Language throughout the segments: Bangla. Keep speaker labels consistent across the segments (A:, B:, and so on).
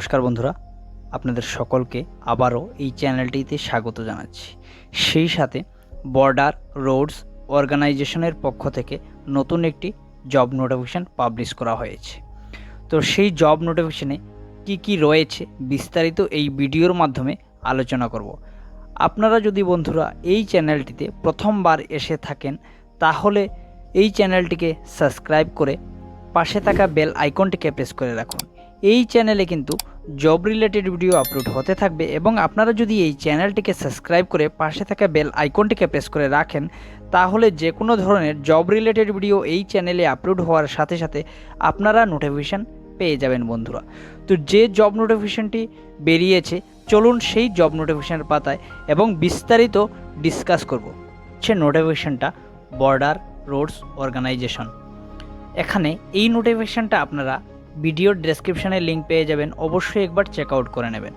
A: নমস্কার বন্ধুরা, আপনাদের সকলকে আবারও এই চ্যানেলটিতে স্বাগত জানাচ্ছি। সেই সাথে বর্ডার রোডস অর্গানাইজেশনের পক্ষ থেকে নতুন একটি জব নোটিফিকেশন পাবলিশ করা হয়েছে। তো সেই জব নোটিফিকেশনে কি রয়েছে বিস্তারিত এই ভিডিওর মাধ্যমে আলোচনা করব। আপনারা যদি বন্ধুরা এই চ্যানেলটিতে প্রথমবার এসে থাকেন তাহলে এই চ্যানেলটিকে সাবস্ক্রাইব করে পাশে থাকা বেল আইকনটিকে প্রেস করে রাখুন। এই চ্যানেলে কিন্তু জব রিলেটেড ভিডিও আপলোড হতে থাকবে এবং আপনারা যদি এই চ্যানেলটিকে সাবস্ক্রাইব করে পাশে থাকা বেল আইকনটিকে প্রেস করে রাখেন তাহলে যে কোনো ধরনের জব রিলেটেড ভিডিও এই চ্যানেলে আপলোড হওয়ার সাথে সাথে আপনারা নোটিফিকেশান পেয়ে যাবেন বন্ধুরা। তো যে জব নোটিফিকেশানটি বেরিয়েছে চলুন সেই জব নোটিফিকেশানের পাতায় এবং বিস্তারিত ডিসকাস করব। সে নোটিফিকেশানটা বর্ডার রোডস অর্গানাইজেশন। এখানে এই নোটিফিকেশানটা আপনারা ভিডিওর ডেসক্রিপশানে লিঙ্ক পেয়ে যাবেন, অবশ্যই একবার চেক আউট করে নেবেন।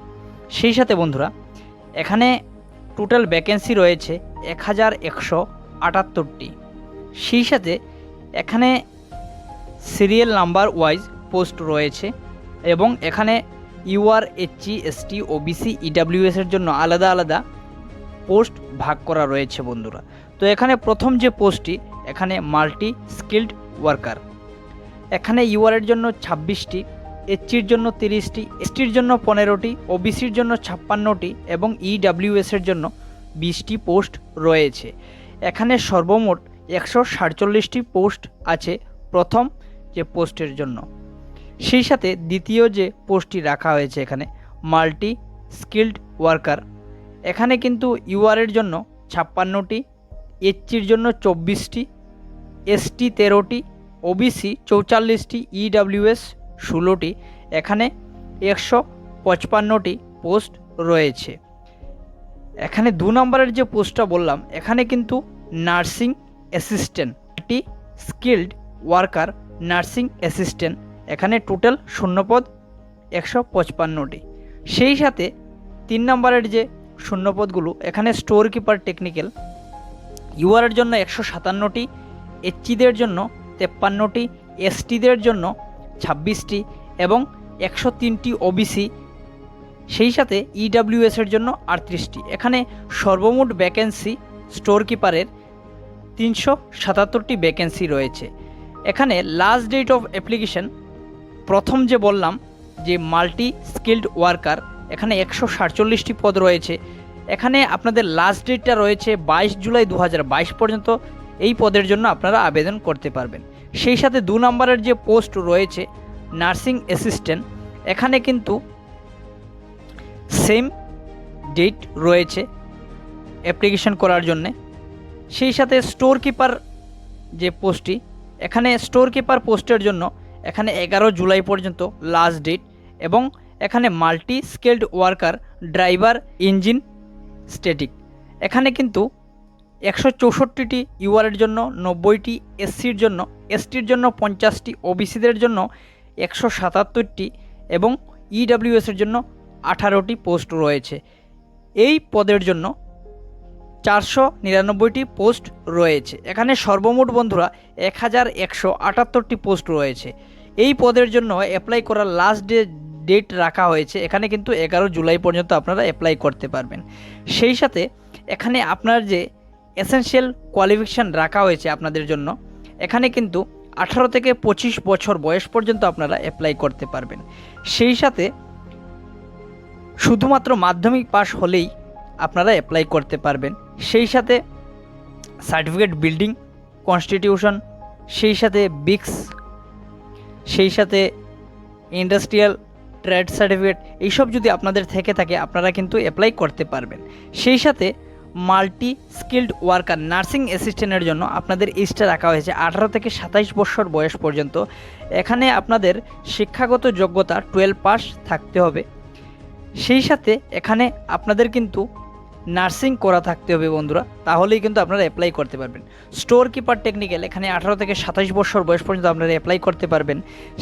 A: সেই সাথে বন্ধুরা এখানে টোটাল ভ্যাকেন্সি রয়েছে 1178টি। সেই সাথে এখানে সিরিয়াল নাম্বার ওয়াইজ পোস্ট রয়েছে এবং এখানে ইউআর এসসি এসটি ওবিসি ইডাব্লিউএসের জন্য আলাদা আলাদা পোস্ট ভাগ করা রয়েছে বন্ধুরা। তো এখানে প্রথম যে পোস্টটি এখানে মাল্টি স্কিল্ড ওয়ার্কার, এখানে ইউআরের জন্য 26টি, এসসির জন্য 30টি, এসটির জন্য 15টি, ওবিসির জন্য 56টি এবং ইডাব্লিউএসের জন্য 20টি পোস্ট রয়েছে। এখানে সর্বমোট 147টি পোস্ট আছে প্রথম যে পোস্টের জন্য। সেই সাথে দ্বিতীয় যে পোস্টটি রাখা হয়েছে এখানে মাল্টি স্কিল্ড ওয়ার্কার, এখানে কিন্তু ইউআরের জন্য 56টি, এসসির জন্য 24টি, এসটি 13টি, ওবিসি 44টি, ইডাব্লিউএস 16টি, এখানে 155টি পোস্ট রয়েছে। এখানে 2 নম্বরের যে পোস্টটা বললাম এখানে কিন্তু nursing assistant, skilled worker nursing assistant, এখানে টোটাল শূন্যপদ 155টি। সেই সাথে 3 নম্বরের যে শূন্যপদগুলো এখানে স্টোর কিপার টেকনিক্যাল, ইউআরের জন্য 157টি, এসসিদের জন্য 53টি, এসটিদের জন্য 26টি এবং 103টি ওবিসি, সেই সাথে ইডাব্লিউএসের জন্য 38টি। এখানে সর্বমোট ভ্যাকেন্সি স্টোর কিপারের 377টি ভ্যাকেন্সি রয়েছে। এখানে লাস্ট ডেট অফ অ্যাপ্লিকেশন প্রথম যে বললাম যে মাল্টি স্কিল্ড ওয়ার্কার, এখানে 147টি পদ রয়েছে। এখানে আপনাদের লাস্ট ডেটটা রয়েছে 22 জুলাই 2022 পর্যন্ত এই পদের জন্য আপনারা আবেদন করতে পারবেন। সেই সাথে 2 নম্বরের যে পোস্ট রয়েছে নার্সিং অ্যাসিস্ট্যান্ট, এখানে কিন্তু সেম ডেট রয়েছে অ্যাপ্লিকেশন করার জন্যে। সেই সাথে স্টোর কিপার যে পোস্টটি, এখানে স্টোর কিপার পোস্টের জন্য এখানে 11 জুলাই পর্যন্ত লাস্ট ডেট এবং এখানে multi skilled worker driver engine static, এখানে কিন্তু 164টি, ইউআরের জন্য 90টি, এসসির জন্য এসটির জন্য 50টি, ওবিসিদের জন্য 177টি এবং ইডাব্লিউএসের জন্য 18টি পোস্ট রয়েছে। এই পদের জন্য 499টি পোস্ট রয়েছে। এখানে সর্বমোট বন্ধুরা 1178টি পোস্ট রয়েছে। এই পদের জন্য অ্যাপ্লাই করার লাস্ট ডেট রাখা হয়েছে, এখানে কিন্তু 11 জুলাই পর্যন্ত আপনারা অ্যাপ্লাই করতে পারবেন। সেই সাথে এখানে আপনার যে এসেনশিয়াল কোয়ালিফিকেশান রাখা হয়েছে আপনাদের জন্য, এখানে কিন্তু 18 থেকে 25 বছর বয়স পর্যন্ত আপনারা অ্যাপ্লাই করতে পারবেন। সেই সাথে শুধুমাত্র মাধ্যমিক পাস হলেই আপনারা অ্যাপ্লাই করতে পারবেন। সেই সাথে সার্টিফিকেট বিল্ডিং কনস্টিটিউশন, সেই সাথে বিক্স, সেই সাথে ইন্ডাস্ট্রিয়াল ট্রেড সার্টিফিকেট, এইসব যদি আপনাদের থেকে থাকে আপনারা কিন্তু অ্যাপ্লাই করতে পারবেন। সেই সাথে মাল্টি স্কিল্ড ওয়ার্কার নার্সিং অ্যাসিস্ট্যান্টের জন্য আপনাদের এজটা রাখা হয়েছে 18 থেকে 27 বছর বয়স পর্যন্ত। এখানে আপনাদের শিক্ষাগত যোগ্যতা 12 পাস থাকতে হবে। সেই সাথে এখানে আপনাদের কিন্তু নার্সিং করা থাকতে হবে বন্ধুরা, তাহলেই কিন্তু আপনারা অ্যাপ্লাই করতে পারবেন। স্টোর কিপার টেকনিক্যাল, এখানে 18 থেকে 27 বছর বয়স পর্যন্ত আপনারা অ্যাপ্লাই করতে পারবেন।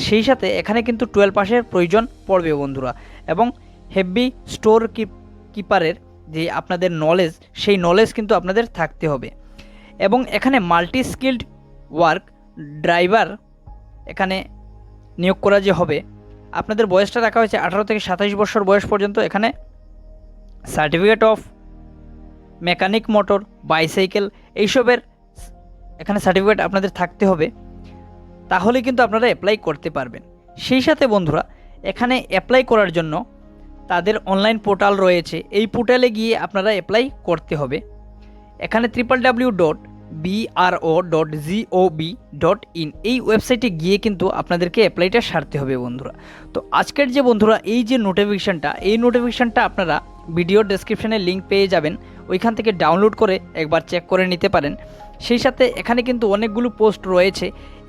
A: সেই সাথে এখানে কিন্তু 12 পাসের প্রয়োজন পড়বে বন্ধুরা এবং হেভি স্টোর কিপারের যে আপনাদের নলেজ, সেই নলেজ কিন্তু আপনাদের থাকতে হবে। এবং এখানে মাল্টি স্কিল্ড ওয়ার্ক ড্রাইভার এখানে নিয়োগ করা যে হবে আপনাদের বয়সটা রাখা হয়েছে 18 থেকে 27 বছর বয়স পর্যন্ত। এখানে certificate of mechanic motor bicycle এইসবের এখানে সার্টিফিকেট আপনাদের থাকতে হবে, তাহলে কিন্তু আপনারা অ্যাপ্লাই করতে পারবেন। সেই সাথে বন্ধুরা এখানে অ্যাপ্লাই করার জন্য তাদের অনলাইন পোর্টাল রয়েছে, এই পোর্টালে গিয়ে আপনারা অ্যাপ্লাই করতে হবে। এখানে www.bro.gov.in এই ওয়েবসাইটে গিয়ে কিন্তু আপনাদেরকে অ্যাপ্লাইটা সারতে হবে বন্ধুরা। তো আজকের যে বন্ধুরা এই যে নোটিফিকেশানটা, এই নোটিফিকেশানটা আপনারা ভিডিও ডেসক্রিপশানে লিঙ্ক পেয়ে যাবেন, ওইখান থেকে ডাউনলোড করে একবার চেক করে নিতে পারেন। সেই সাথে এখানে কিন্তু অনেকগুলো পোস্ট রয়েছে,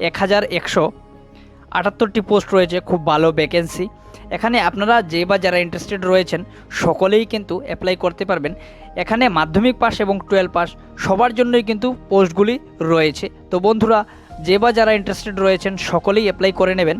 A: 1178টি পোস্ট রয়েছে, খুব ভালো ভ্যাকেন্সি। এখানে আপনারা যারা ইন্টারেস্টেড রয়েছেন সকলেই কিন্তু অ্যাপ্লাই করতে পারবেন। এখানে মাধ্যমিক পাস এবং 12 পাস সবার জন্যই কিন্তু পোস্টগুলি রয়েছে। তো বন্ধুরা যারা ইন্টারেস্টেড রয়েছেন সকলেই অ্যাপ্লাই করে নেবেন।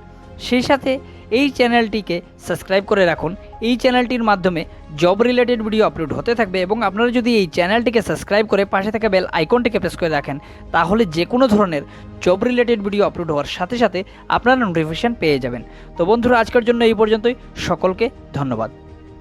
A: সেই সাথে এই চ্যানেলটিকে সাবস্ক্রাইব করে রাখুন, এই চ্যানেলটির মাধ্যমে জব রিলেটেড ভিডিও আপলোড হতে থাকবে। এবং আপনারা যদি এই চ্যানেলটিকে সাবস্ক্রাইব করে পাশে থাকা বেল আইকনটিকে প্রেস করে রাখেন, তাহলে যে কোনো ধরনের জব রিলেটেড ভিডিও আপলোড হওয়ার সাথে সাথে আপনারা নোটিফিকেশান পেয়ে যাবেন। তো বন্ধুরা আজকের জন্য এই পর্যন্তই, সকলকে ধন্যবাদ।